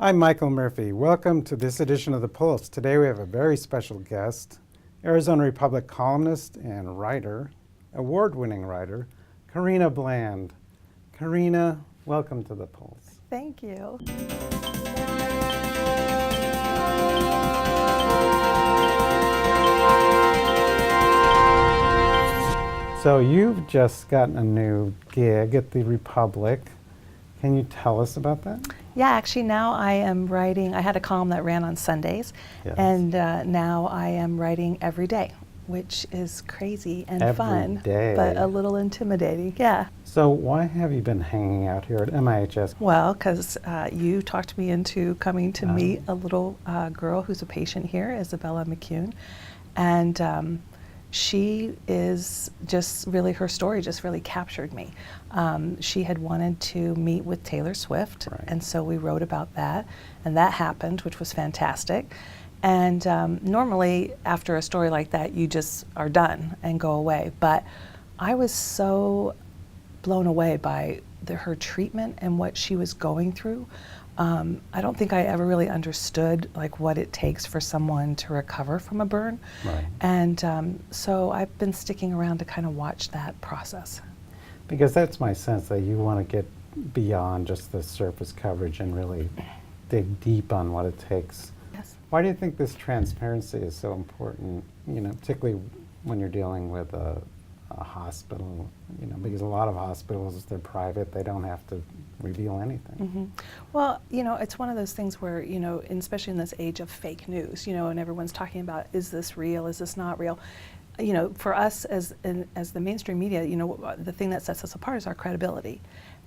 I'm Michael Murphy. Welcome to this edition of The Pulse. Today we have a very special guest, Arizona Republic columnist and writer, award-winning writer, Karina Bland. Karina, welcome to The Pulse. Thank you. So you've just gotten a new gig at the Republic. Can you tell us about that? Yeah, actually now I am writing, I had a column that ran on Sundays, Yes. and now I am writing every day, which is crazy and Every fun, day. but a little intimidating, yeah. So why have you been hanging out here at MIHS? Well, because you talked me into coming to meet a little girl who's a patient here, Isabella McCune, and she is just really, her story just really captured me. She had wanted to meet with Taylor Swift, Right. and so we wrote about that, and that happened, which was fantastic. And normally after a story like that, you just are done and go away. But I was so blown away by her treatment and what she was going through. I don't think I ever really understood like what it takes for someone to recover from a burn. Right. And so I've been sticking around to kind of watch that process. Because that's my sense, that you want to get beyond just the surface coverage and really dig deep on what it takes. Yes. Why do you think this transparency is so important, particularly when you're dealing with a hospital, because a lot of hospitals, they're private, they don't have to reveal anything. Mm-hmm. Well, it's one of those things where, especially in this age of fake news, and everyone's talking about, is this real, is this not real? For us as the mainstream media, the thing that sets us apart is our credibility.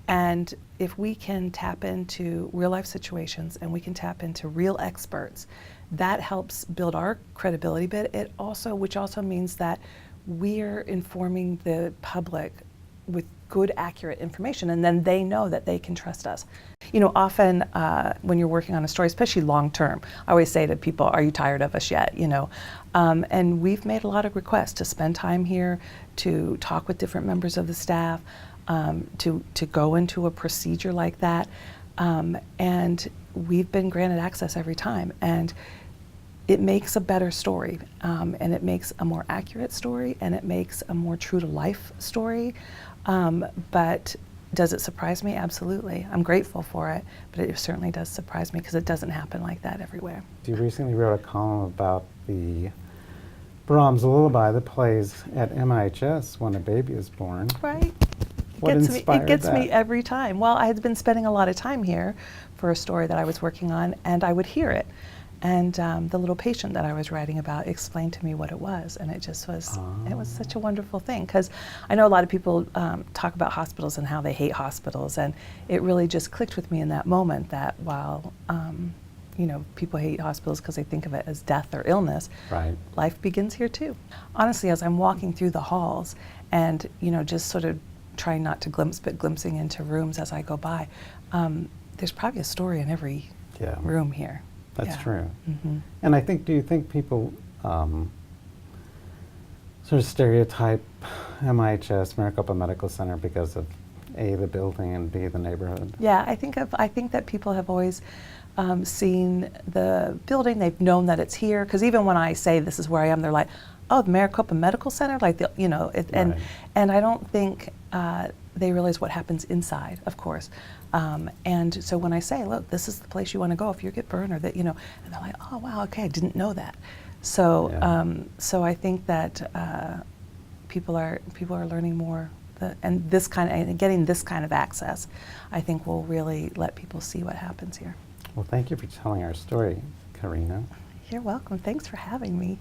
And if we can tap into real life situations and we can tap into real experts, that helps build our credibility, but which also means that we're informing the public with good, accurate information, and then they know that they can trust us. Often when you're working on a story, especially long term, I always say to people, are you tired of us yet? And we've made a lot of requests to spend time here, to talk with different members of the staff, to go into a procedure like that. And we've been granted access every time. And it makes a better story, and it makes a more accurate story, and it makes a more true to life story. But does it surprise me? Absolutely. I'm grateful for it, but it certainly does surprise me because it doesn't happen like that everywhere. You recently wrote a column about the Brahms Lullaby that plays at MIHS when a baby is born. Right. What inspired it gets that? me every time. Well, I had been spending a lot of time here for a story that I was working on, and I would hear it. And the little patient that I was writing about explained to me what it was, and it just was, it was such a wonderful thing. Because I know a lot of people talk about hospitals and how they hate hospitals, and it really just clicked with me in that moment that while people hate hospitals because they think of it as death or illness, Right. life begins here too. Honestly, as I'm walking through the halls and just sort of trying not to glimpse, but glimpsing into rooms as I go by, there's probably a story in every room here. That's Yeah. true. Mm-hmm. And do you think people sort of stereotype MIHS, Maricopa Medical Center, because of A, the building, and B, the neighborhood? Yeah, I think that people have always seen the building. They've known that it's here, because even when I say this is where I am, they're like, "Oh, the Maricopa Medical Center," and I don't think they realize what happens inside, of course. And so when I say, "Look, this is the place you want to go if you get burned," or that, and they're like, "Oh, wow, okay, I didn't know that." So, so I think that people are learning more, and getting this kind of access, I think will really let people see what happens here. Well, thank you for telling our story, Karina. You're welcome. Thanks for having me.